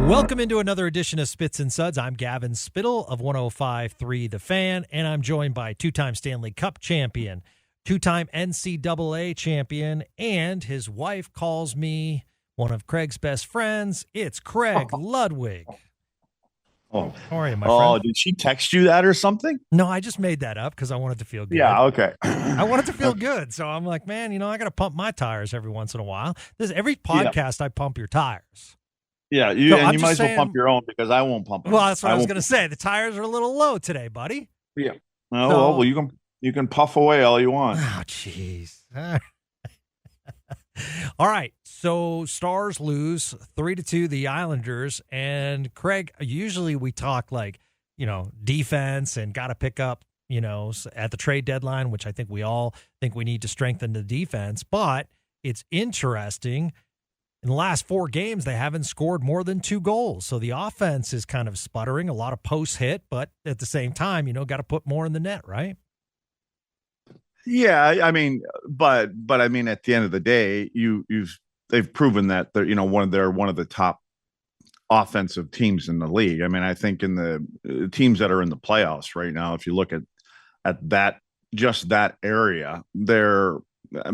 Welcome into another edition of Spits and Suds. I'm Gavin Spittle of 105.3 The Fan, and I'm joined by two-time Stanley Cup champion, two-time NCAA champion, and his wife calls me one of Craig's best friends. It's Craig Ludwig. Oh, how are you, my friend? Did she text you that or something? No, I just made that up because I wanted to feel good. Yeah, okay. I wanted to feel good, so I'm like, man, I got to pump my tires every once in a while. Every podcast, I pump your tires. Yeah, you might as well pump your own because I won't pump them. Well, that's what I was going to say. The tires are a little low today, buddy. Yeah. Well, you can puff away all you want. Oh, jeez. All right. So Stars lose 3-2 the Islanders, and Craig. Usually we talk like defense and got to pick up at the trade deadline, which I think we all think we need to strengthen the defense. But it's interesting. In the last 4 games, they haven't scored more than 2 goals. So the offense is kind of sputtering, a lot of posts hit, but at the same time, got to put more in the net, right? Yeah, I mean, but I mean, at the end of the day, they've proven that they're one of the top offensive teams in the league. I mean, I think in the teams that are in the playoffs right now, if you look at that area, they're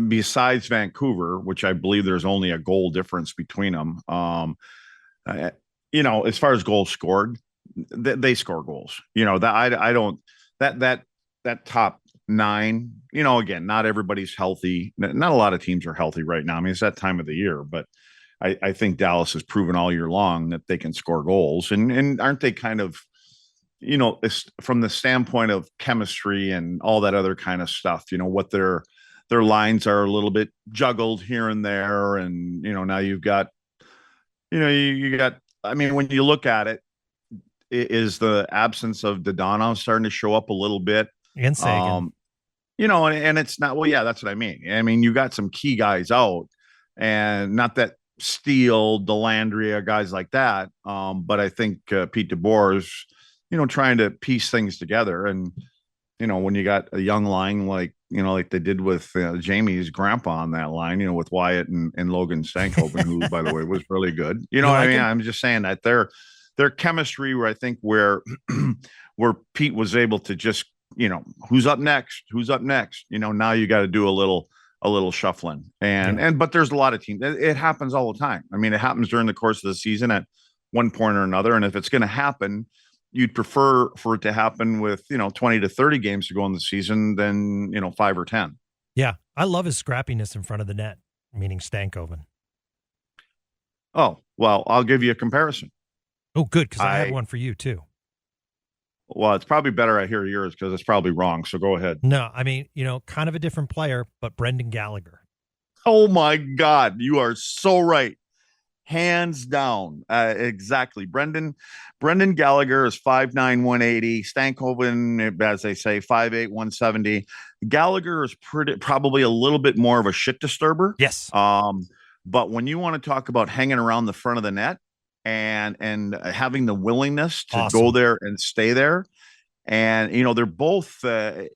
besides Vancouver, which I believe there's only a goal difference between them. As far as goals scored, they score goals. That top 9. Again, not everybody's healthy. Not a lot of teams are healthy right now. I mean, it's that time of the year, but I think Dallas has proven all year long that they can score goals, and aren't they kind of, from the standpoint of chemistry and all that other kind of stuff, what their lines are a little bit juggled here and there. And, now you've got, I mean, when you look at it, is the absence of Dodonov starting to show up a little bit? And Sagan. And it's not, well, yeah, that's what I mean. I mean, you got some key guys out, and not that Steele, Delandria, guys like that. But I think Pete DeBoer is, trying to piece things together. And, when you got a young line like they did with Jamie's grandpa on that line, with Wyatt and Logan Stankoven, who, by the way, was really good. What I mean? I'm just saying that their chemistry, where I think where Pete was able to just, who's up next? Now you got to do a little shuffling. But there's a lot of teams. It happens all the time. I mean, it happens during the course of the season at one point or another. And if it's going to happen, you'd prefer for it to happen with, 20 to 30 games to go in the season than, 5 or 10. Yeah. I love his scrappiness in front of the net, meaning Stankoven. Oh, well, I'll give you a comparison. Oh, good. Because I have one for you too. Well, it's probably better I hear yours because it's probably wrong. So go ahead. No, I mean, kind of a different player, but Brendan Gallagher. Oh my God. You are so right. Hands down. Exactly. Brendan Gallagher is 5'9", 180. Stankoven, as they say, 5'8", 170. Gallagher is probably a little bit more of a shit disturber. Yes. But when you want to talk about hanging around the front of the net and having the willingness to go there and stay there, and they're both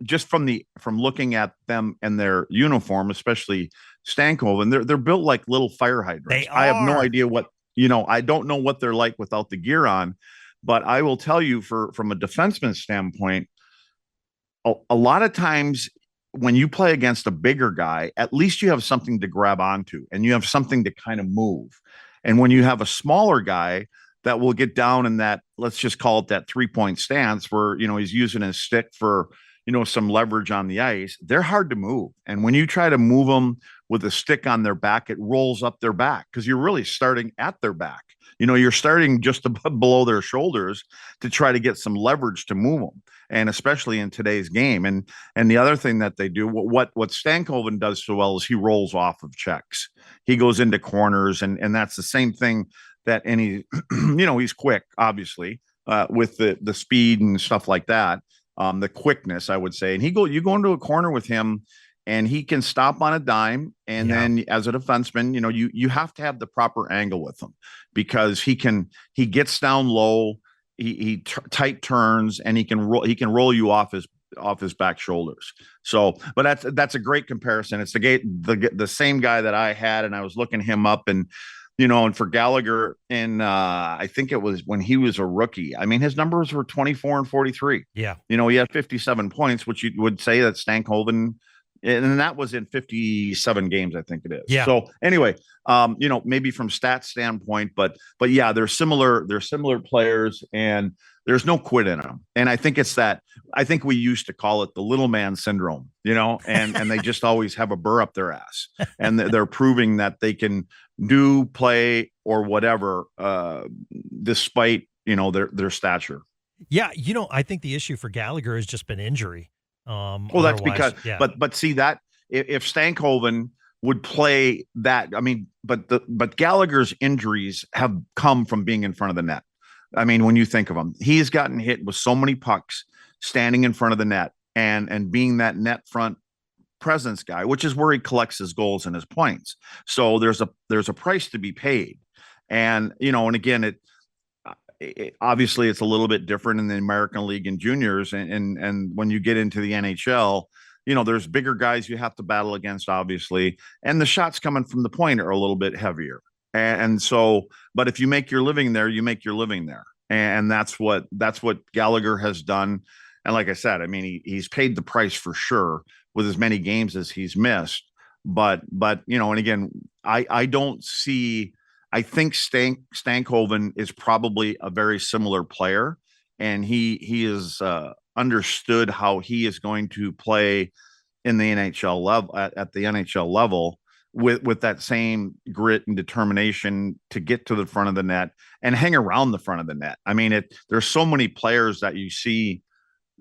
just from looking at them and their uniform, especially Stankoven, they're built like little fire hydrants. I have no idea what I don't know what they're like without the gear on, but I will tell you from a defenseman standpoint, a lot of times when you play against a bigger guy, at least you have something to grab onto and you have something to kind of move. And when you have a smaller guy that will get down in that, let's just call it that 3-point stance where, he's using his stick for, some leverage on the ice, they're hard to move. And when you try to move them with a stick on their back, it rolls up their back because you're really starting at their back. You're starting just above, below their shoulders to try to get some leverage to move them. And especially in today's game. And the other thing that they do, what Stankoven does so well is he rolls off of checks. He goes into corners, and that's the same thing that any, he's quick, obviously, with the speed and stuff like that. The quickness, I would say. And you go into a corner with him and he can stop on a dime. And then as a defenseman, you have to have the proper angle with him because he gets down low, he tight turns, and he can roll you off his back shoulders. So, but that's a great comparison. It's the same guy that I had, and I was looking him up, and And for Gallagher, I think it was when he was a rookie. I mean, his numbers were 24 and 43. Yeah. He had 57 points, which you would say that Stankoven, and that was in 57 games, I think it is. Yeah. So anyway, maybe from stat standpoint, but yeah, they're similar players, and there's no quit in them. And I think I think we used to call it the little man syndrome, and they just always have a burr up their ass, and they're proving that they can do, play, or whatever, despite, their stature. Yeah. I think the issue for Gallagher has just been injury. Well, that's because, yeah. but see that if Stankoven would play that, I mean, but Gallagher's injuries have come from being in front of the net. I mean, when you think of him, he's gotten hit with so many pucks standing in front of the net and being that net front presence guy, which is where he collects his goals and his points. So there's a price to be paid. And, and again, obviously it's a little bit different in the American League and juniors. And when you get into the NHL, there's bigger guys you have to battle against, obviously. And the shots coming from the point are a little bit heavier. And so, but if you make your living there, you make your living there. And that's what Gallagher has done. And like I said, I mean, he's paid the price for sure with as many games as he's missed. But and again, I don't see, I think Stankoven is probably a very similar player, and he is understood how he is going to play in the NHL level at the NHL level with that same grit and determination to get to the front of the net and hang around the front of the net. I mean, there's so many players that you see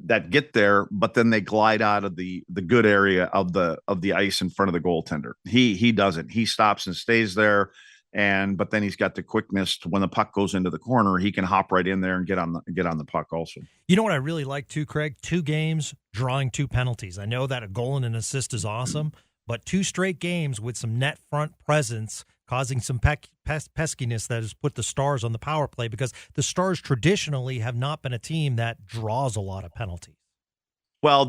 that get there, but then they glide out of the good area of the ice in front of the goaltender. He doesn't. He stops and stays there. But then he's got the quickness to, when the puck goes into the corner, he can hop right in there and get on the puck also. You know what I really like too, Craig? 2 games, drawing 2 penalties. I know that a goal and an assist is awesome, but 2 straight games with some net front presence causing some peskiness that has put the Stars on the power play, because the Stars traditionally have not been a team that draws a lot of penalties. Well,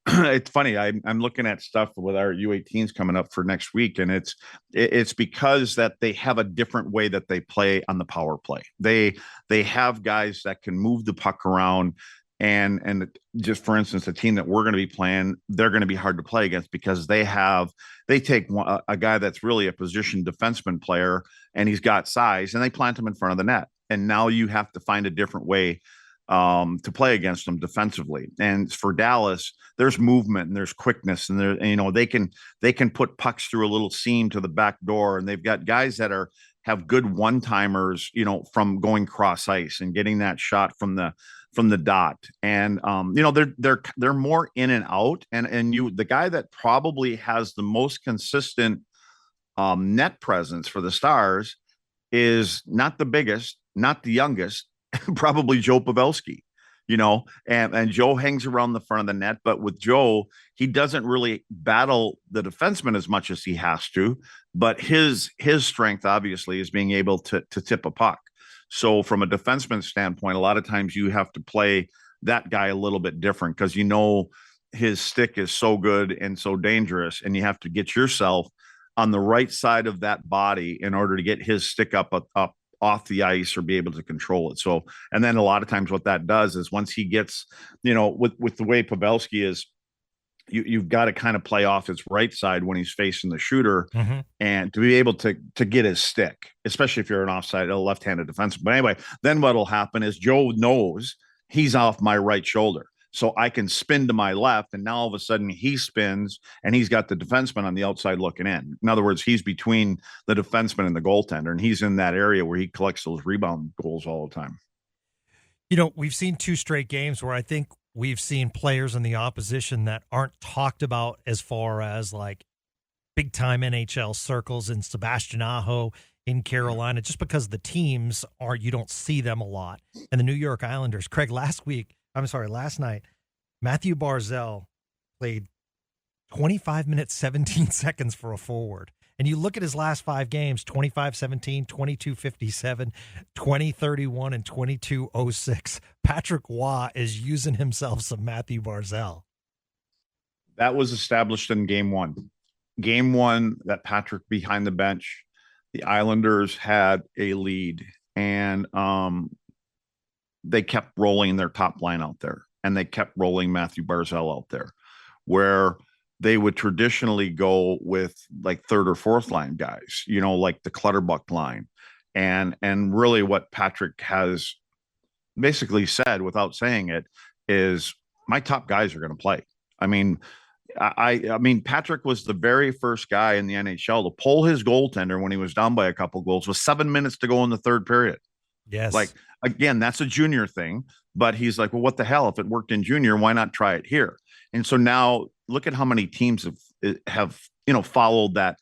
it's funny. I'm looking at stuff with our U18s coming up for next week, and it's because that they have a different way that they play on the power play. They have guys that can move the puck around, and just for instance, the team that we're going to be playing, they're going to be hard to play against because they take a guy that's really a position defenseman player, and he's got size, and they plant him in front of the net, and now you have to find a different way to play against them defensively. And for Dallas, there's movement and there's quickness, and they can put pucks through a little seam to the back door, and they've got guys that have good one-timers, from going cross ice and getting that shot from the dot. And they're more in and out, and the guy that probably has the most consistent net presence for the Stars is not the biggest, not the youngest, probably Joe Pavelski, and Joe hangs around the front of the net. But with Joe, he doesn't really battle the defenseman as much as he has to. But his strength, obviously, is being able to tip a puck. So from a defenseman standpoint, a lot of times you have to play that guy a little bit different because his stick is so good and so dangerous, and you have to get yourself on the right side of that body in order to get his stick up off the ice or be able to control it. So, and then a lot of times what that does is once he gets, with the way Pavelski is, you've got to kind of play off his right side when he's facing the shooter, and to be able to get his stick, especially if you're an offside, a left-handed defenseman. But anyway, then what'll happen is Joe knows he's off my right shoulder, so I can spin to my left, and now all of a sudden he spins, and he's got the defenseman on the outside looking in. In other words, he's between the defenseman and the goaltender, and he's in that area where he collects those rebound goals all the time. We've seen 2 straight games where I think we've seen players in the opposition that aren't talked about as far as like big-time NHL circles in Sebastian Aho in Carolina, just because the teams you don't see them a lot. And the New York Islanders, Craig, last night, Matthew Barzal played 25 minutes, 17 seconds for a forward. And you look at his last 5 games, 25-17, 22-57, 20-31, and 22-06. Patrick Waugh is using himself some Matthew Barzal. That was established in game 1. Game 1, that Patrick behind the bench, the Islanders had a lead, and they kept rolling their top line out there, and they kept rolling Matthew Barzal out there, where they would traditionally go with like third or fourth line guys, like the Clutterbuck line. And really what Patrick has basically said without saying it is my top guys are going to play. I mean, I mean, Patrick was the very first guy in the NHL to pull his goaltender when he was down by a couple goals with 7 minutes to go in the third period. Like, Yes. again, that's a junior thing, but he's like, well, what the hell? If it worked in junior, why not try it here? And so now look at how many teams have followed that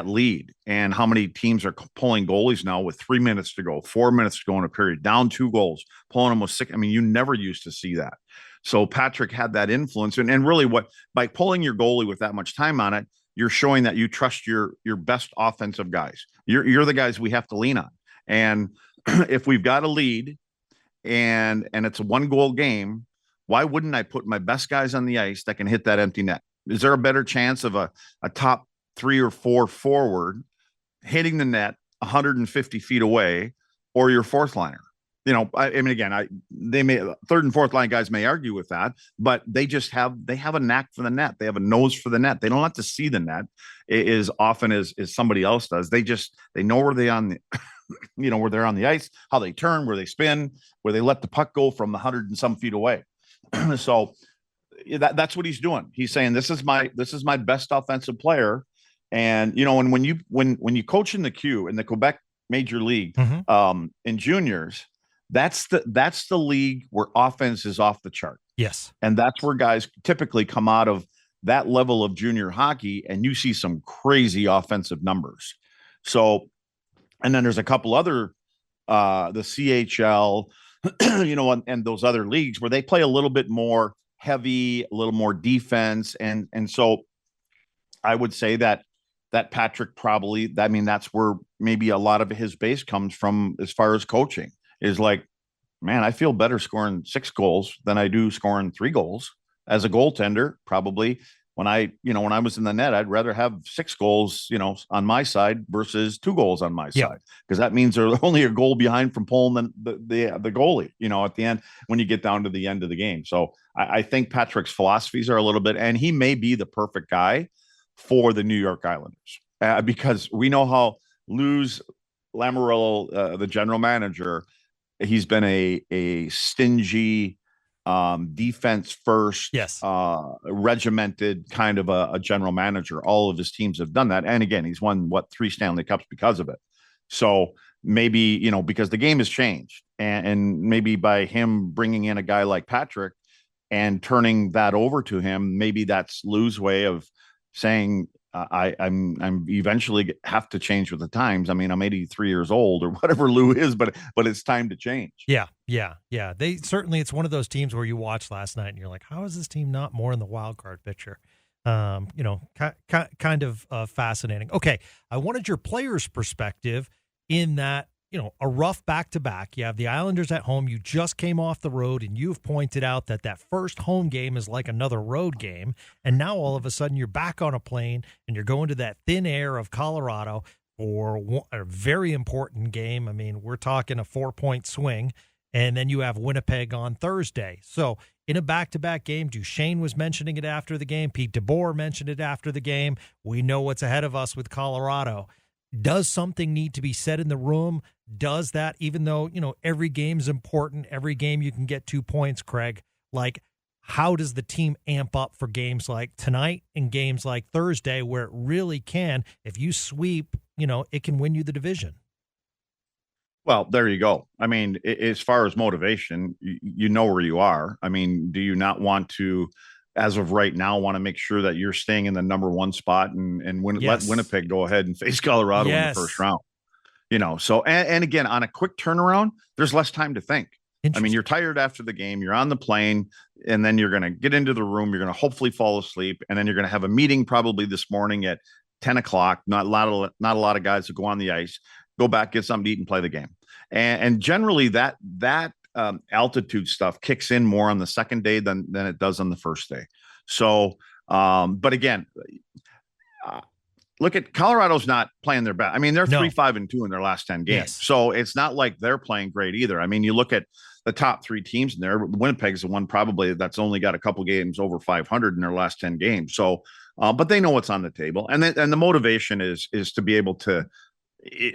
lead, and how many teams are pulling goalies now with 3 minutes to go, 4 minutes to go in a period, down 2 goals, pulling them with 6. I mean, you never used to see that. So Patrick had that influence, and really, by pulling your goalie with that much time on it, you're showing that you trust your best offensive guys. You're the guys we have to lean on, and if we've got a lead and it's a 1-goal game, why wouldn't I put my best guys on the ice that can hit that empty net? Is there a better chance of a top 3 or 4 forward hitting the net 150 feet away, or your fourth liner? I mean, again, they may, third and fourth line guys may argue with that, but they have a knack for the net. They have a nose for the net. They don't have to see the net as often as somebody else does. They know where they on the, where they're on the ice, how they turn, where they spin, where they let the puck go from 100 and some feet away. So that's what he's doing. He's saying, this is my best offensive player. And, and when you coach in the Q in the Quebec Major League, in juniors, that's the league where offense is off the chart. Yes. And that's where guys typically come out of that level of junior hockey, and you see some crazy offensive numbers. So, and then there's a couple other, the CHL, and those other leagues where they play a little bit more heavy, a little more defense. And so I would say that Patrick probably, I mean, that's where maybe a lot of his base comes from as far as coaching, is like, man, I feel better scoring 6 goals than I do scoring 3 goals as a goaltender. Probably when I was in the net, I'd rather have 6 goals, on my side versus 2 goals on my side, because that means they're only a goal behind from pulling the goalie, at the end, when you get down to the end of the game. So I think Patrick's philosophies are a little bit, and he may be the perfect guy for the New York Islanders, because we know how Luz Lamoriello, the general manager, he's been a stingy, defense first, yes, regimented kind of a general manager. All of his teams have done that. And again, he's won 3 Stanley Cups because of it. So maybe, because the game has changed, and maybe by him bringing in a guy like Patrick and turning that over to him, maybe that's Lou's way of saying, I'm eventually have to change with the times. I mean, I'm 83 years old or whatever Lou is, but it's time to change. Yeah. It's one of those teams where you watched last night and you're like, how is this team not more in the wild card picture? Kind of fascinating. Okay, I wanted your players' perspective in that, a rough back-to-back. You have the Islanders at home. You just came off the road, and you've pointed out that first home game is like another road game. And now all of a sudden you're back on a plane, and you're going to that thin air of Colorado for a very important game. I mean, we're talking a 4-point swing, and then you have Winnipeg on Thursday. So in a back-to-back game, Duchesne was mentioning it after the game. Pete DeBoer mentioned it after the game. We know what's ahead of us with Colorado. Does something need to be said in the room? Does that, even though, every game's important, every game you can get 2 points, Craig, like, how does the team amp up for games like tonight and games like Thursday, where it really can, if you sweep, it can win you the division? Well, there you go. I mean, as far as motivation, you know where you are. I mean, do you not want to, as of right now, want to make sure that you're staying in the number 1 spot and let Winnipeg go ahead and face Colorado in the first round? So, and again, on a quick turnaround, there's less time to think. I mean, you're tired after the game, you're on the plane, and then you're going to get into the room, you're going to hopefully fall asleep, and then you're going to have a meeting probably this morning at 10 o'clock. Not a lot of guys that go on the ice, go back, get something to eat, and play the game. And generally that altitude stuff kicks in more on the second day than it does on the first day. So, but again, look at Colorado's not playing their best. I mean, they're No. 3-5-2 in their last 10 games. Yes. So it's not like they're playing great either. I mean, you look at the top 3 teams in there. Winnipeg's the one probably that's only got a couple games over 500 in their last 10 games. So, but they know what's on the table, and the motivation is to be able to,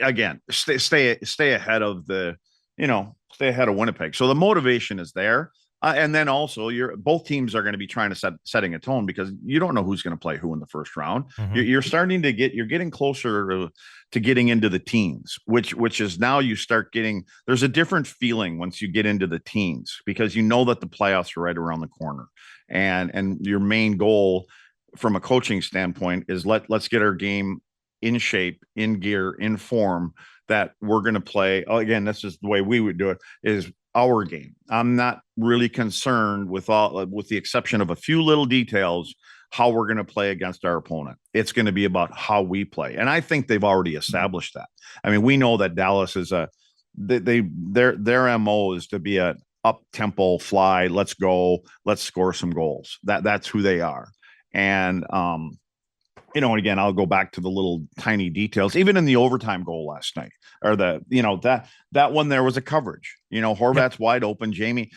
again, stay ahead of stay ahead of Winnipeg. So the motivation is there. And then also, both teams are going to be trying to setting a tone, because you don't know who's going to play who in the first round. Mm-hmm. You're getting closer to getting into the teens, which is now you start getting. There's a different feeling once you get into the teens, because you know that the playoffs are right around the corner, and your main goal from a coaching standpoint is let's get our game in shape, in gear, in form, that we're going to play. Again, this is the way we would do it, is our game. I'm not really concerned with the exception of a few little details, how we're going to play against our opponent. It's going to be about how we play. And I think they've already established that. I mean, we know that Dallas is their MO is to be a up tempo fly. Let's go. Let's score some goals. That's who they are. And, and again, I'll go back to the little tiny details, even in the overtime goal last night, or that one, there was a coverage, Horvat's wide open. Jamie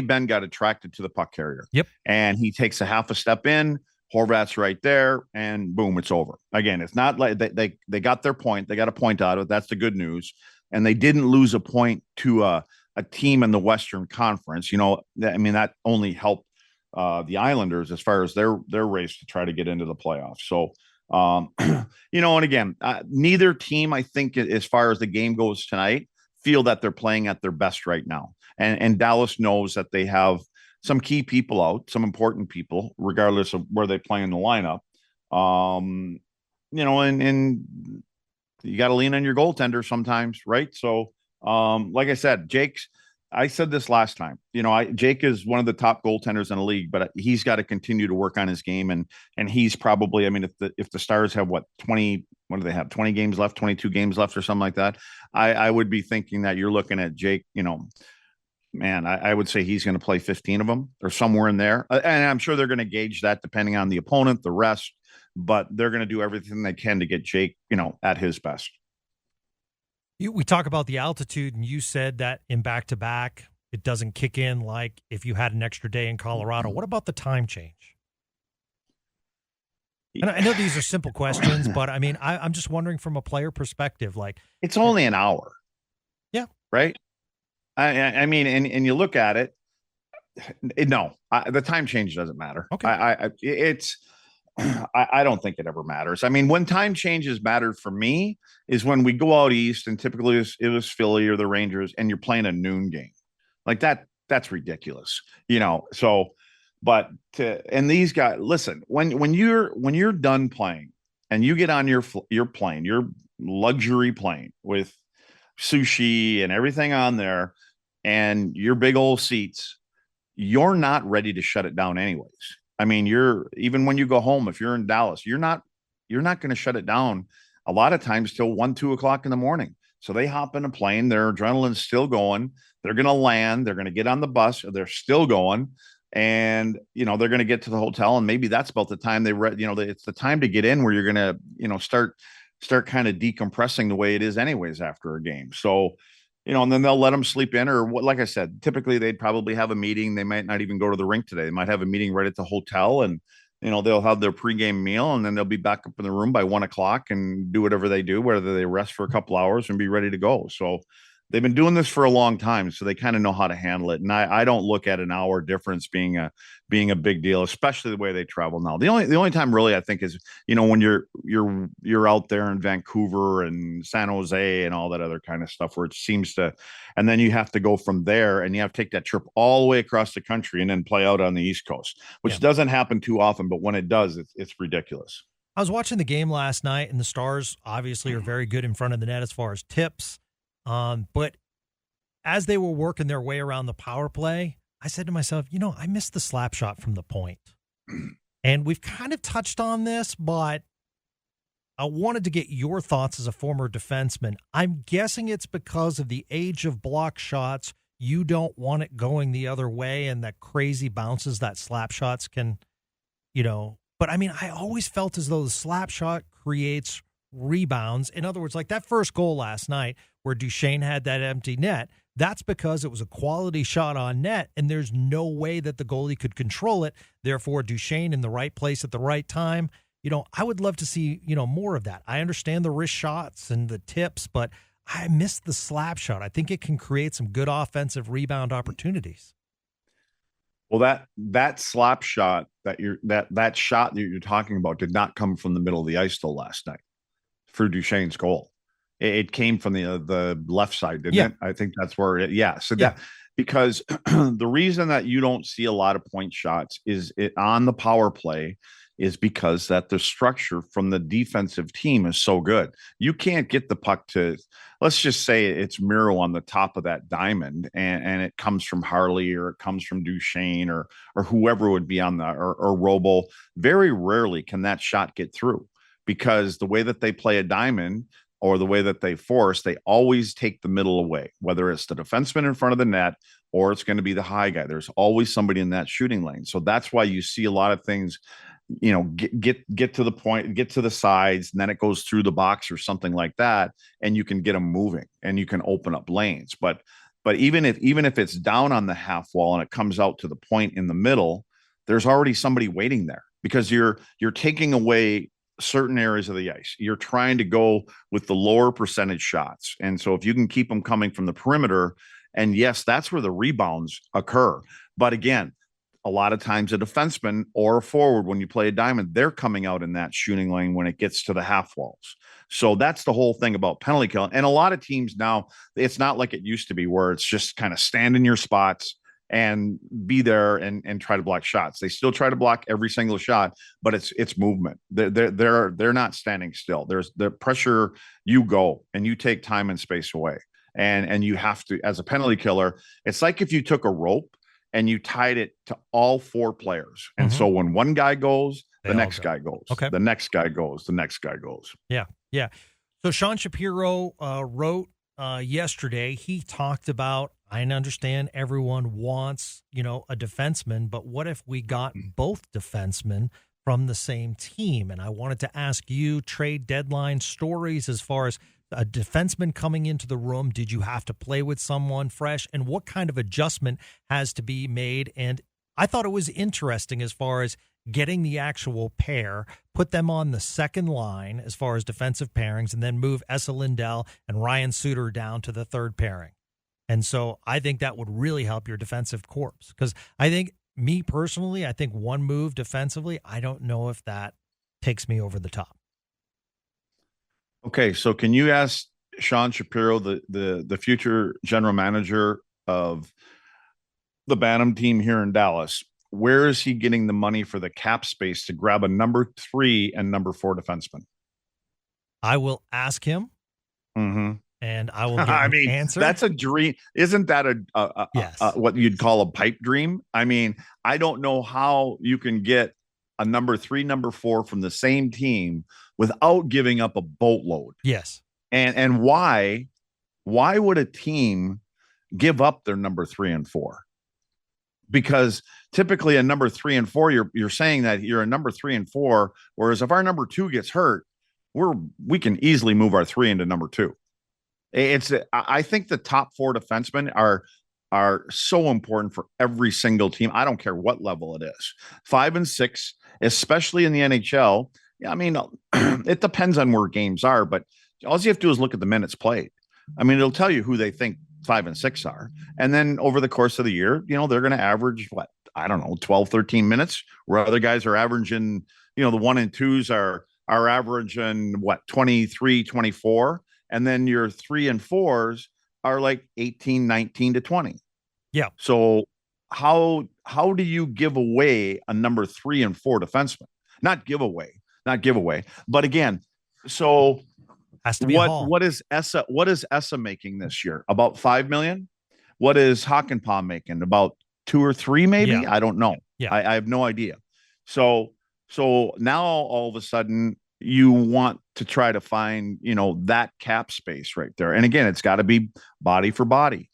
Benn got attracted to the puck carrier. Yep. And he takes a half a step in, Horvat's right there, and boom, it's over. Again, it's not like they got their point. They got a point out of it. That's the good news. And they didn't lose a point to a team in the Western Conference. That only helped the Islanders as far as their race to try to get into the playoffs. So, and again, neither team, I think, as far as the game goes tonight, feel that they're playing at their best right now. And Dallas knows that they have some key people out, some important people, regardless of where they play in the lineup. And you got to lean on your goaltender sometimes, right? So, like I said, I said this last time, Jake is one of the top goaltenders in the league, but he's got to continue to work on his game. And he's probably, if the Stars have 20 games left, 22 games left or something like that, I would be thinking that you're looking at Jake, man, I would say he's going to play 15 of them or somewhere in there. And I'm sure they're going to gauge that depending on the opponent, the rest, but they're going to do everything they can to get Jake, at his best. We talk about the altitude, and you said that in back-to-back, it doesn't kick in like if you had an extra day in Colorado. What about the time change? And I know these are simple questions, but I'm just wondering from a player perspective, like it's only an hour. Yeah. Right. And you look at it. The time change doesn't matter. Okay. I don't think it ever matters. When time changes mattered for me is when we go out east, and typically it was Philly or the Rangers, and you're playing a noon game like that. That's ridiculous, So, and these guys, listen, when you're done playing and you get on your plane, your luxury plane with sushi and everything on there, and your big old seats, you're not ready to shut it down anyways. Even when you go home, if you're in Dallas, you're not going to shut it down a lot of times till 1-2 o'clock in the morning. So they hop in a plane, their adrenaline's still going. They're going to land. They're going to get on the bus. They're still going. And, they're going to get to the hotel. And maybe that's about the time it's the time to get in where you're going to, start kind of decompressing the way it is anyways after a game. So, and then they'll let them sleep in, or what, like I said, typically they'd probably have a meeting. They might not even go to the rink today. They might have a meeting right at the hotel, and, they'll have their pregame meal, and then they'll be back up in the room by 1 o'clock and do whatever they do, whether they rest for a couple hours and be ready to go. So they've been doing this for a long time, so they kind of know how to handle it. And I don't look at an hour difference being a big deal, especially the way they travel now. The only time really I think is, when you're out there in Vancouver and San Jose and all that other kind of stuff, where it seems to, and then you have to go from there and you have to take that trip all the way across the country and then play out on the East Coast, which doesn't happen too often, but when it does, it's ridiculous. I was watching the game last night, and the Stars obviously are very good in front of the net as far as tips. But as they were working their way around the power play, I said to myself, I missed the slap shot from the point. And we've kind of touched on this, but I wanted to get your thoughts as a former defenseman. I'm guessing it's because of the age of block shots. You don't want it going the other way, and that crazy bounces that slap shots can, But I mean, I always felt as though the slap shot creates rebounds. In other words, like that first goal last night where Duchesne had that empty net, that's because it was a quality shot on net, and there's no way that the goalie could control it. Therefore, Duchesne in the right place at the right time. I would love to see, more of that. I understand the wrist shots and the tips, but I miss the slap shot. I think it can create some good offensive rebound opportunities. Well, that slap shot that shot that you're talking about did not come from the middle of the ice though last night for Duchesne's goal. It came from the left side, didn't it? I think that's where that because the reason that you don't see a lot of point shots is it on the power play is because that the structure from the defensive team is so good. You can't get the puck to, let's just say it's Miro on the top of that diamond and it comes from Harley or it comes from Duchesne or whoever would be on the, or Robo. Very rarely can that shot get through because the way that they play a diamond or the way that they force, they always take the middle away, whether it's the defenseman in front of the net or it's going to be the high guy. There's always somebody in that shooting lane. So that's why you see a lot of things, get to the point, get to the sides, and then it goes through the box or something like that, and you can get them moving and you can open up lanes. But even if it's down on the half wall and it comes out to the point in the middle, there's already somebody waiting there because you're taking away certain areas of the ice. You're trying to go with the lower percentage shots. And so if you can keep them coming from the perimeter, and yes, that's where the rebounds occur. But again, a lot of times a defenseman or a forward, when you play a diamond, they're coming out in that shooting lane when it gets to the half walls. So that's the whole thing about penalty kill. And a lot of teams now, it's not like it used to be where it's just kind of stand in your spots and be there and try to block shots. They still try to block every single shot, but it's movement. They're not standing still. There's the pressure. You go and you take time and space away. And you have to, as a penalty killer, it's like if you took a rope and you tied it to all four players. And so when one guy goes, the next guy goes. Okay. The next guy goes. The next guy goes. Yeah. Yeah. So Sean Shapiro wrote yesterday, he talked about, I understand everyone wants, a defenseman, but what if we got both defensemen from the same team? And I wanted to ask you trade deadline stories as far as a defenseman coming into the room. Did you have to play with someone fresh? And what kind of adjustment has to be made? And I thought it was interesting as far as getting the actual pair, put them on the second line as far as defensive pairings, and then move Esa Lindell and Ryan Suter down to the third pairing. And so I think that would really help your defensive corps. Because I think, me personally, I think one move defensively, I don't know if that takes me over the top. Okay, so can you ask Sean Shapiro, the future general manager of the Bantam team here in Dallas, where is he getting the money for the cap space to grab a number 3 and number 4 defenseman? I will ask him, and I will get an answer. That's a dream. Isn't that yes. What you'd call a pipe dream? I mean, I don't know how you can get a number 3, number 4 from the same team without giving up a boatload. Yes. And why would a team give up their number 3 and 4? Because typically a number 3 and 4, you're saying that you're a number 3 and 4, whereas if our number 2 gets hurt, we can easily move our 3 into number 2. I think the top 4 defensemen are so important for every single team. I don't care what level it is. 5 and 6, especially in the NHL. I mean, it depends on where games are, but all you have to do is look at the minutes played. I mean, it'll tell you who they think 5 and 6 are. And then over the course of the year, they're going to average 12, 13 minutes, where other guys are averaging, the 1 and 2s are averaging 23, 24. And then your 3 and 4s are like 18, 19 to 20. Yeah. So how do you give away a number 3 and 4 defenseman? Not give away. But again, so has to be what is Esa making this year? About $5 million? What is Hakanpää making? About 2 or 3, maybe? Yeah. I don't know. Yeah. I have no idea. So now all of a sudden you want to try to find, that cap space right there. And again, it's got to be body for body,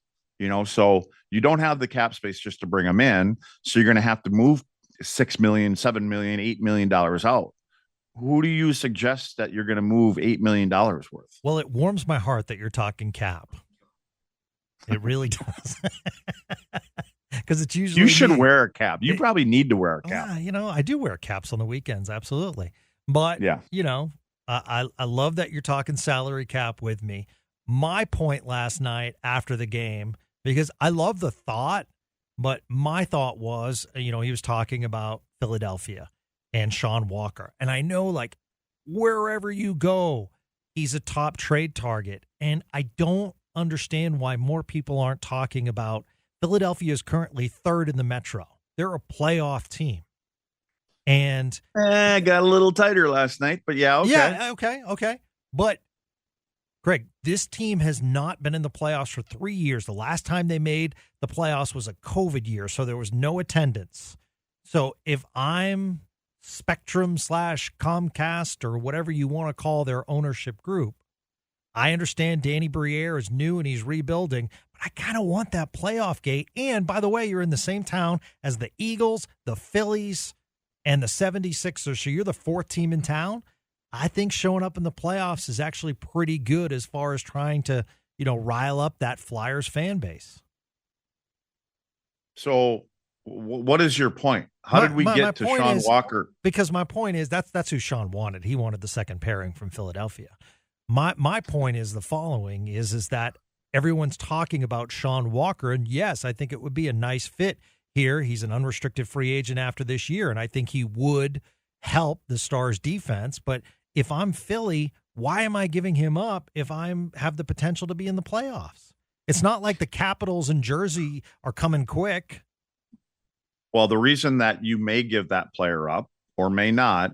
so you don't have the cap space just to bring them in. So you're going to have to move $6 million, $7 million, $8 million out. Who do you suggest that you're going to move $8 million worth? Well, it warms my heart that you're talking cap. It really does. Because it's usually you should wear a cap. You probably need to wear a cap. I do wear caps on the weekends, absolutely. But I love that you're talking salary cap with me. My point last night after the game, because I love the thought, but my thought was, he was talking about Philadelphia and Sean Walker. And I know, like, wherever you go, he's a top trade target. And I don't understand why more people aren't talking about Philadelphia is currently third in the Metro. They're a playoff team. And got a little tighter last night, but yeah, okay. Yeah, okay. But Greg, this team has not been in the playoffs for 3 years. The last time they made the playoffs was a COVID year, so there was no attendance. So if I'm Spectrum / Comcast or whatever you want to call their ownership group, I understand Danny Briere is new and he's rebuilding, but I kind of want that playoff gate. And by the way, you're in the same town as the Eagles, the Phillies, and the 76ers, so you're the fourth team in town. I think showing up in the playoffs is actually pretty good as far as trying to, rile up that Flyers fan base. So what is your point? How did we get to Sean Walker? Because my point is that's who Sean wanted. He wanted the second pairing from Philadelphia. My point is the following is that everyone's talking about Sean Walker, and yes, I think it would be a nice fit here. He's an unrestricted free agent after this year, and I think he would help the Stars defense. But if I'm Philly, why am I giving him up if I have the potential to be in the playoffs? It's not like the Capitals and Jersey are coming quick. Well, the reason that you may give that player up or may not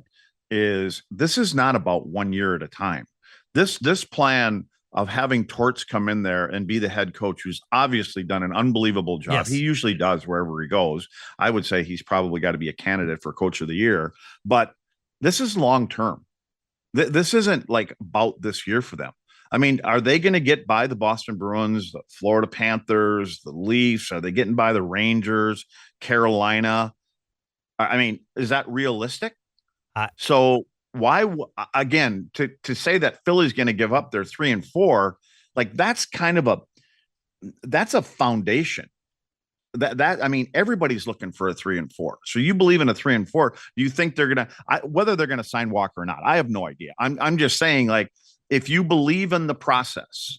is this is not about 1 year at a time. This plan of having Torts come in there and be the head coach, who's obviously done an unbelievable job. Yes. He usually does wherever he goes. I would say he's probably got to be a candidate for coach of the year, but this is long-term. This isn't like about this year for them. I mean, are they going to get by the Boston Bruins, the Florida Panthers, the Leafs? Are they getting by the Rangers, Carolina? I mean, is that realistic? So why, again, to say that Philly's going to give up their 3 and 4, like that's kind of that's a foundation. That I mean, everybody's looking for a 3 and 4. So you believe in a 3 and 4? Do you think they're gonna whether they're gonna sign Walker or not? I have no idea. I'm just saying, like, if you believe in the process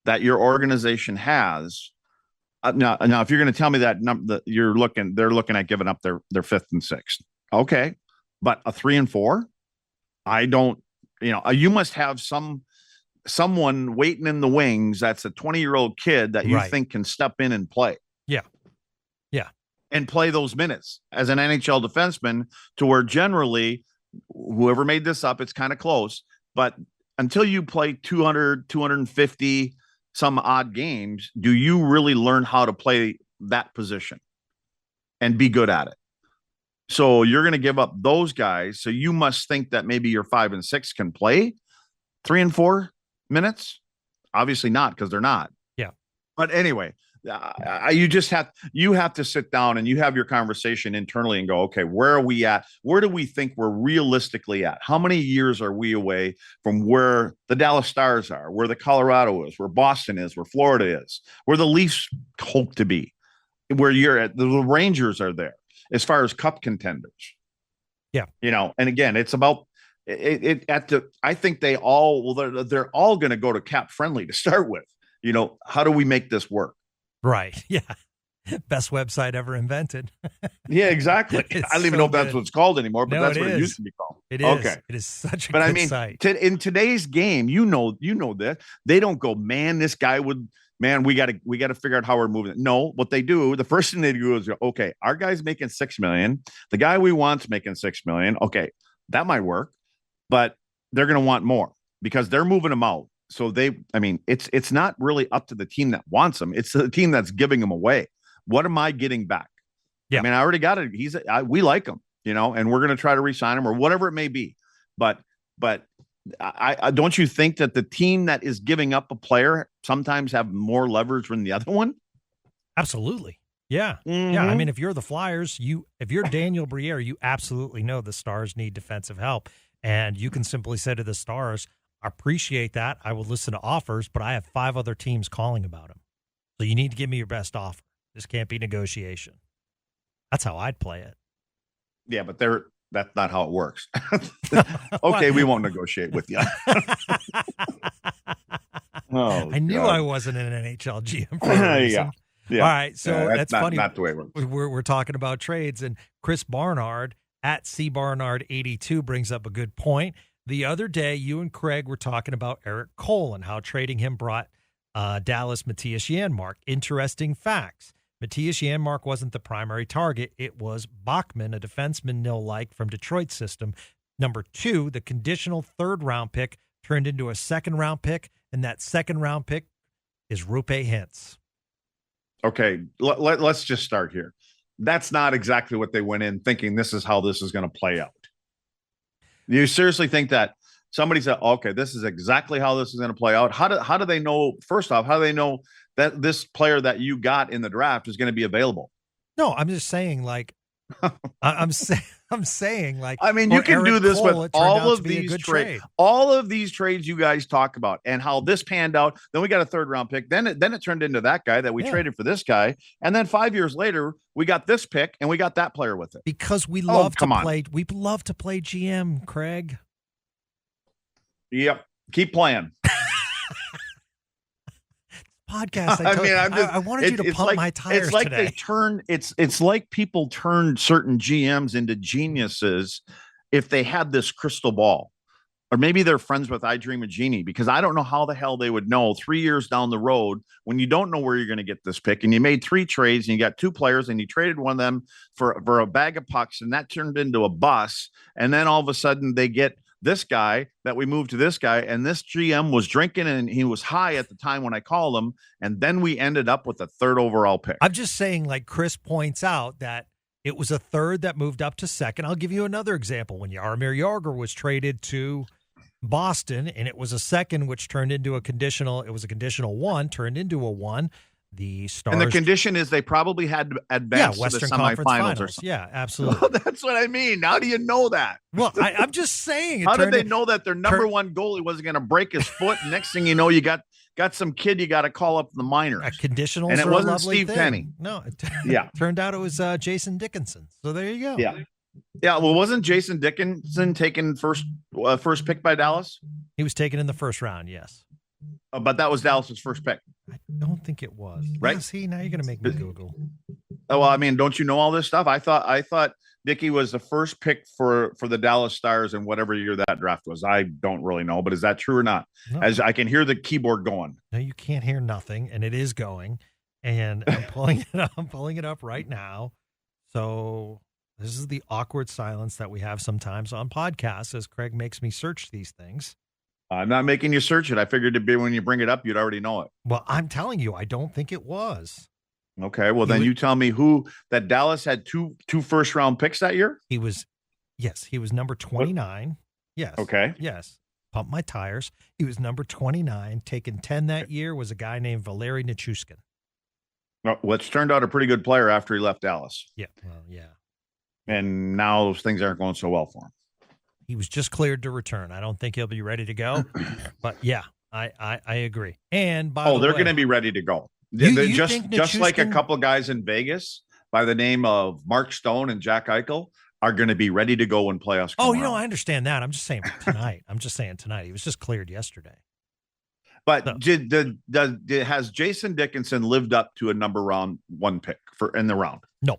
that your organization has, now if you're going to tell me that they're looking at giving up their 5th and 6th, okay, but a 3 and 4, I don't. You must have someone waiting in the wings that's a 20-year-old kid that you think can step in and play. Yeah. And play those minutes as an NHL defenseman, to where generally whoever made this up, it's kind of close, but until you play 200, 250 some odd games, do you really learn how to play that position and be good at it? So you're going to give up those guys. So you must think that maybe your 5 and 6 can play 3 and 4 minutes. Obviously not, because they're not. Yeah. But anyway, you have to sit down and you have your conversation internally and go, okay, where are we at? Where do we think we're realistically at? How many years are we away from where the Dallas Stars are, where the Colorado is, where Boston is, where Florida is, where the Leafs hope to be, where you're at, the Rangers are there as far as cup contenders. Yeah. And again, it's about I think they're all going to go to cap friendly to start with. How do we make this work? Right. Yeah. Best website ever invented. Yeah, exactly. I don't even know if that's what it's called anymore, but that's what it used to be called. It is. Okay. It is such a good site. In today's game, that they don't go, man, this guy would, man, we got to figure out how we're moving it. No, what they do, the first thing they do is, okay, our guy's making $6 million. The guy we want's making $6 million. Okay, that might work, but they're going to want more because they're moving them out. So it's not really up to the team that wants them. It's the team that's giving them away. What am I getting back? Yeah. I mean, I already got it. We like him, and we're going to try to re-sign him or whatever it may be. But I don't you think that the team that is giving up a player sometimes have more leverage than the other one? Absolutely. Yeah. Yeah. I mean, if you're the Flyers, if you're Daniel Briere, you absolutely know the Stars need defensive help. And you can simply say to the Stars, I appreciate that. I will listen to offers, but I have 5 other teams calling about him. So you need to give me your best offer. This can't be negotiation. That's how I'd play it. Yeah, but that's not how it works. Okay, we won't negotiate with you. I knew God. I wasn't an NHL GM for a reason. Yeah. All right, so that's funny. Not the way it works. We're talking about trades, and Chris Barnard at CBarnard82 brings up a good point. The other day, you and Craig were talking about Eric Cole and how trading him brought Dallas Matthias Janmark. Interesting facts. Matthias Janmark wasn't the primary target. It was Bachman, a defenseman nil-like from Detroit system. Number 2, the conditional 3rd-round pick turned into a 2nd-round pick, and that 2nd-round pick is Rupe Hintz. Okay, let's just start here. That's not exactly what they went in thinking this is how this is going to play out. You seriously think that somebody said, okay, this is exactly how this is going to play out? How do they know, first off, how do they know that this player that you got in the draft is going to be available? No, I'm just saying, like, I'm saying, like, I mean, you can Eric do this Cole, with all of these trades, all of these trades you guys talk about, and how this panned out. Then we got a 3rd-round pick. Then it turned into that guy that we traded for this guy, and then 5 years later we got this pick and we got that player with it because we love to play. We love to play GM, Craig. Yep, keep playing. Podcast. I wanted you to pump my tires. It's like today. they turn. It's like people turn certain GMs into geniuses if they had this crystal ball, or maybe they're friends with I Dream a Genie, because I don't know how the hell they would know 3 years down the road when you don't know where you're going to get this pick, and you made 3 trades and you got 2 players and you traded one of them for a bag of pucks, and that turned into a bus, and then all of a sudden they get this guy that we moved to this guy, and this GM was drinking and he was high at the time when I called him, and then we ended up with a 3rd overall pick. I'm just saying, like Chris points out, that it was a 3rd that moved up to 2nd. I'll give you another example. When Jaromir Jagr was traded to Boston, and it was a 2nd, which turned into a conditional. It was a conditional 1, turned into a 1. The Stars, and the condition is they probably had to advance to the semifinals or something. Yeah, absolutely. Well, that's what I mean. How do you know that? Well, I'm just saying. How did they know that their number 1 goalie wasn't going to break his foot? Next thing you know, you got some kid you got to call up the minors. Conditionals, and it wasn't Steve Penny. No, yeah. Turned out it was Jason Dickinson. So there you go. Yeah. Yeah, well, wasn't Jason Dickinson taken first pick by Dallas? He was taken in the 1st round, yes. But that was Dallas's first pick. I don't think it was. Right? Yeah, see, now you're going to make me Google. Oh, well, I mean, don't you know all this stuff? I thought Dickey was the first pick for the Dallas Stars in whatever year that draft was. I don't really know, but is that true or not? No. As I can hear the keyboard going. No, you can't hear nothing, and it is going. And I'm pulling it up. I'm pulling it up right now. So this is the awkward silence that we have sometimes on podcasts as Craig makes me search these things. I'm not making you search it. I figured it'd be when you bring it up, you'd already know it. Well, I'm telling you, I don't think it was. Okay, well, then you tell me who that Dallas had two 1st-round picks that year? He was number 29. What? Yes. Okay. Yes. Pump my tires. He was number 29. Taken 10 that year was a guy named Valeri Nichushkin. Which turned out a pretty good player after he left Dallas. Yeah. Well, yeah. And now those things aren't going so well for him. He was just cleared to return. I don't think he'll be ready to go. But yeah, I agree. And by the way, they're going to be ready to go. You just like a couple of guys in Vegas by the name of Mark Stone and Jack Eichel are going to be ready to go when playoffs come around. I understand that. I'm just saying tonight. He was just cleared yesterday. But has Jason Dickinson lived up to a number 1 pick in the round? No.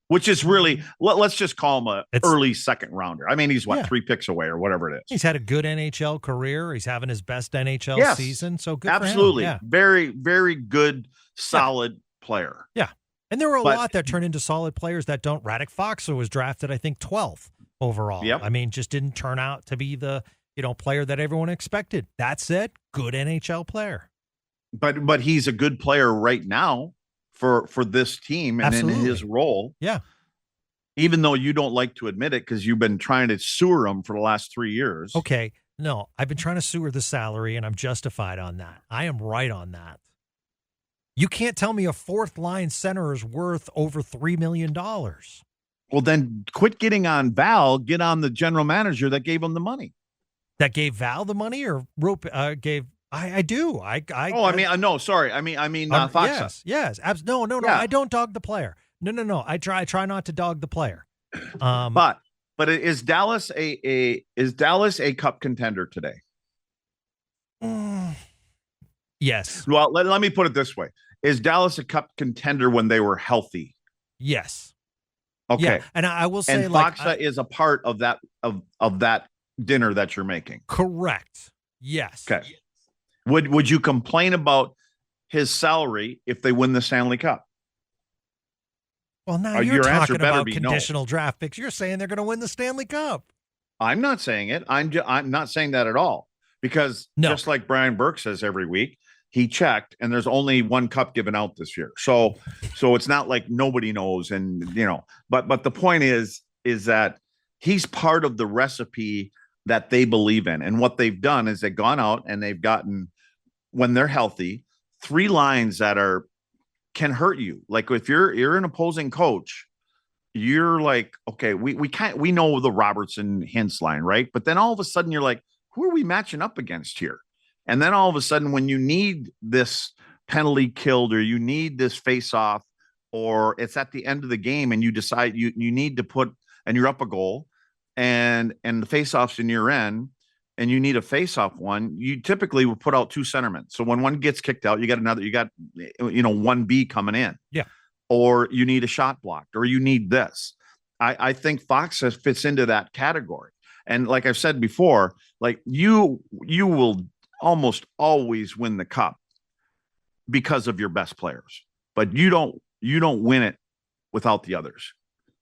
Which is really, let's just call him an early 2nd rounder. I mean, he's 3 picks away or whatever it is. He's had a good NHL career. He's having his best NHL season. So good absolutely. for him. Yeah. Very, very good, solid player. Yeah. And there were a lot that turned into solid players that don't. Radek Foxer was drafted, I think, 12th overall. Yep. I mean, just didn't turn out to be the player that everyone expected. That said, good NHL player. But he's a good player right now for this team and absolutely. in his role. Yeah. Even though you don't like to admit it because you've been trying to sewer him for the last 3 years. Okay. No, I've been trying to sewer the salary, and I'm justified on that. I am right on that. You can't tell me a fourth line center is worth over $3 million. Well, then quit getting on Val. Get on the general manager that gave him the money. That gave Val the money, or gave? I do. No, sorry. I mean, Foxa. Yes. No. Yeah. I don't dog the player. No. I try not to dog the player. But is Dallas a cup contender today? Yes. Well, let me put it this way: is Dallas a cup contender when they were healthy? Yes. Okay. Yeah. And I will say, and Foxa is a part of that of that dinner that you're making. Correct. Yes. Okay. Would you complain about his salary if they win the Stanley Cup? Well, now you're talking about conditional draft picks. You're saying they're going to win the Stanley Cup. I'm not saying it. I'm not saying that at all, because just like Brian Burke says every week, he checked and there's only one cup given out this year. So it's not like nobody knows. And, but the point is that he's part of the recipe that they believe in. And what they've done is they've gone out and they've gotten, when they're healthy, 3 lines that can hurt you. Like if you're an opposing coach, you're like, okay, we know the Robertson Hintz line, right? But then all of a sudden you're like, who are we matching up against here? And then all of a sudden, when you need this penalty killed, or you need this face off, or it's at the end of the game and you decide you need to put, and you're up a goal and the face off's in your end, and you need a face off one, you typically will put out 2 centermen. So when one gets kicked out, you got 1B coming in. Yeah. Or you need a shot blocked, or you need this. I think Fox fits into that category. And like I've said before, like you will almost always win the cup because of your best players, but you don't win it without the others,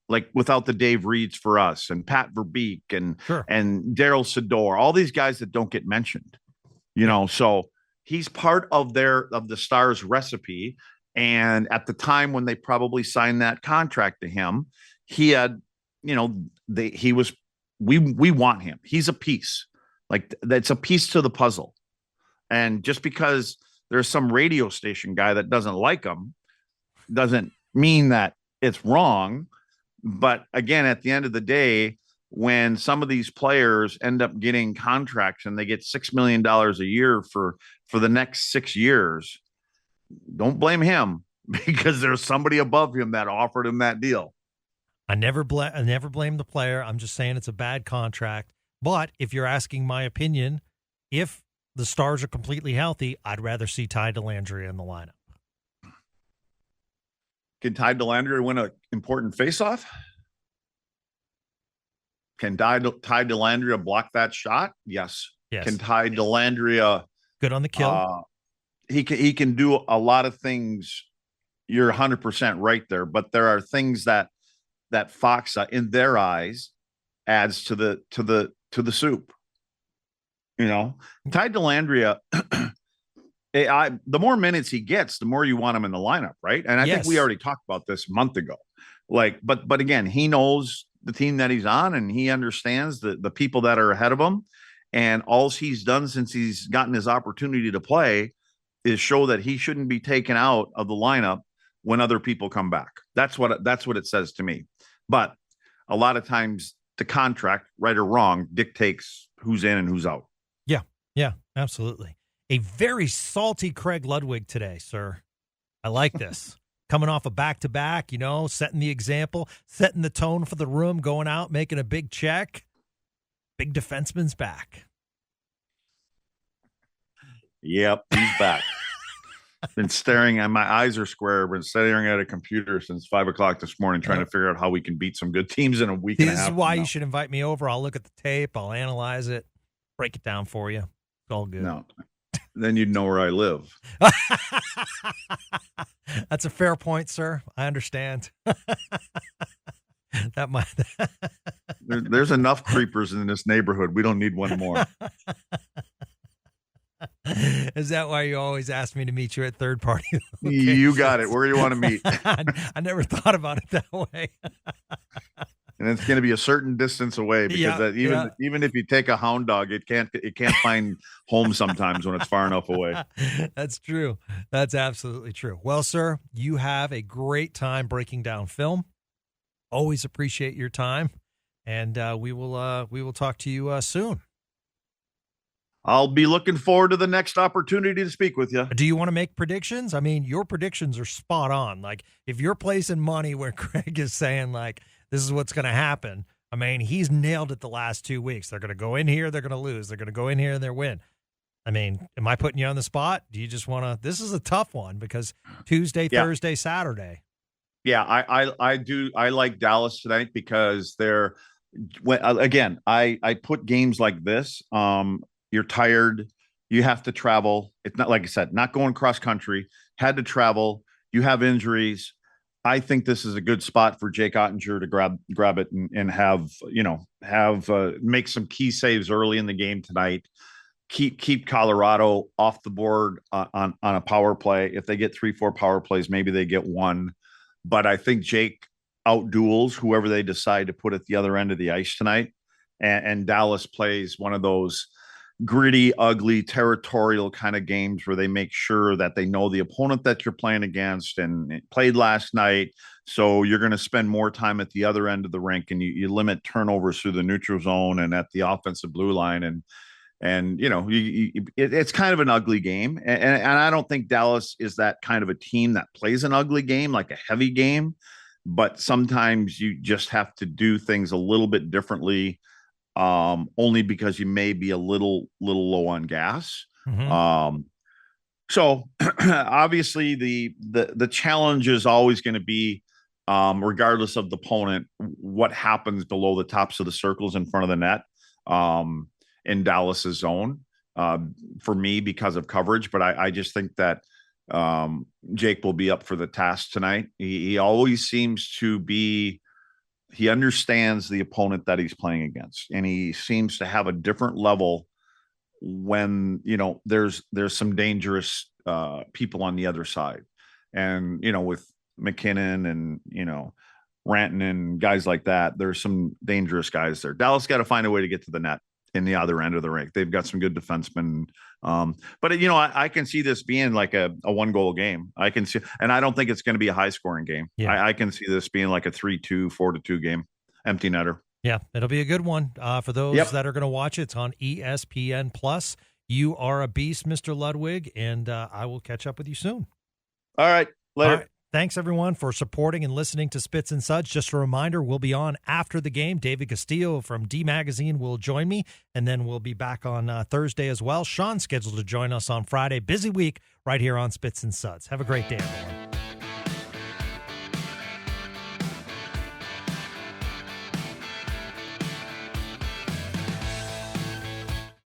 like without the Dave Reeds for us and Pat Verbeek and Daryl Sador, all these guys that don't get mentioned, so he's part of the Stars recipe. And at the time when they probably signed that contract to him, he had, we want him. He's a piece, like that's a piece to the puzzle. And just because there's some radio station guy that doesn't like him doesn't mean that it's wrong. But again, at the end of the day, when some of these players end up getting contracts and they get $6 million a year for the next 6 years, don't blame him, because there's somebody above him that offered him that deal. I never blame the player. I'm just saying it's a bad contract. But if you're asking my opinion, if the Stars are completely healthy, I'd rather see Ty Dellandrea in the lineup. Can Ty Dellandrea win an important faceoff? Can Ty Dellandrea block that shot? Yes. Can Ty Dellandrea good on the kill? He can do a lot of things. You're 100% right there, but there are things that Fox, in their eyes, adds to the soup. Ty Dellandrea, the more minutes he gets, the more you want him in the lineup, right? And I think we already talked about this a month ago. But again, he knows the team that he's on, and he understands the people that are ahead of him. And all he's done since he's gotten his opportunity to play is show that he shouldn't be taken out of the lineup when other people come back. That's what it says to me. But a lot of times the contract, right or wrong, dictates who's in and who's out. Yeah, absolutely. A very salty Craig Ludwig today, sir. I like this. Coming off a back-to-back, setting the example, setting the tone for the room, going out, making a big check. Big defenseman's back. Yep, he's back. Been staring at my eyes are square. Been staring at a computer since 5:00 this morning, trying to figure out how we can beat some good teams in a week and a half. This is why you should invite me over. I'll look at the tape. I'll analyze it, break it down for you. It's all good. No, then you'd know where I live. That's a fair point, sir. I understand. That might. There's enough creepers in this neighborhood. We don't need one more. Is that why you always ask me to meet you at third party? You got it. Where do you want to meet? I never thought about it that way. and it's going to be a certain distance away because even if you take a hound dog, it can't find home sometimes when it's far enough away. That's true. That's absolutely true. Well, sir, you have a great time breaking down film. Always appreciate your time, and we will talk to you soon. I'll be looking forward to the next opportunity to speak with you. Do you want to make predictions? I mean, your predictions are spot on. Like, if you're placing money where Craig is saying, like, this is what's going to happen, I mean, he's nailed it the last 2 weeks. They're going to go in here, they're going to lose. They're going to go in here and they're win. I mean, am I putting you on the spot? Do you just want to – this is a tough one because Tuesday, Thursday, Saturday. Yeah, I do. I like Dallas tonight because they're – again, I put games like this you're tired. You have to travel. It's not, like I said, not going cross country. Had to travel. You have injuries. I think this is a good spot for Jake Ottinger to grab it and have make some key saves early in the game tonight. Keep Colorado off the board on a power play. If they get 3-4 power plays, maybe they get one. But I think Jake outduels whoever they decide to put at the other end of the ice tonight. And Dallas plays one of those gritty, ugly, territorial kind of games where they make sure that they know the opponent that you're playing against and it played last night. So you're going to spend more time at the other end of the rink, and you limit turnovers through the neutral zone and at the offensive blue line. And you know, it's kind of an ugly game. And I don't think Dallas is that kind of a team that plays an ugly game, like a heavy game. But sometimes you just have to do things a little bit differently. Only because you may be a little low on gas. Mm-hmm. So obviously the challenge is always going to be, regardless of the opponent, what happens below the tops of the circles in front of the net, in Dallas's zone, for me because of coverage. But I just think that, Jake will be up for the task tonight. He always seems to be, he understands the opponent that he's playing against, and he seems to have a different level when, you know, there's some dangerous people on the other side. And, you know, with McKinnon and, you know, Rantanen and guys like that, there's some dangerous guys there. Dallas got to find a way to get to the net in the other end of the rink. They've got some good defensemen. But, you know, I can see this being like a 1-goal game. I can see, and I don't think it's going to be a high scoring game. Yeah. I can see this being like a 3-2, 4-2 game, empty netter. Yeah, it'll be a good one for those that are going to watch it. It's on ESPN Plus. You are a beast, Mr. Ludwig, and I will catch up with you soon. All right, later. All right. Thanks, everyone, for supporting and listening to Spits and Suds. Just a reminder, we'll be on after the game. David Castillo from D Magazine will join me, and then we'll be back on Thursday as well. Sean's scheduled to join us on Friday. Busy week right here on Spits and Suds. Have a great day, everyone.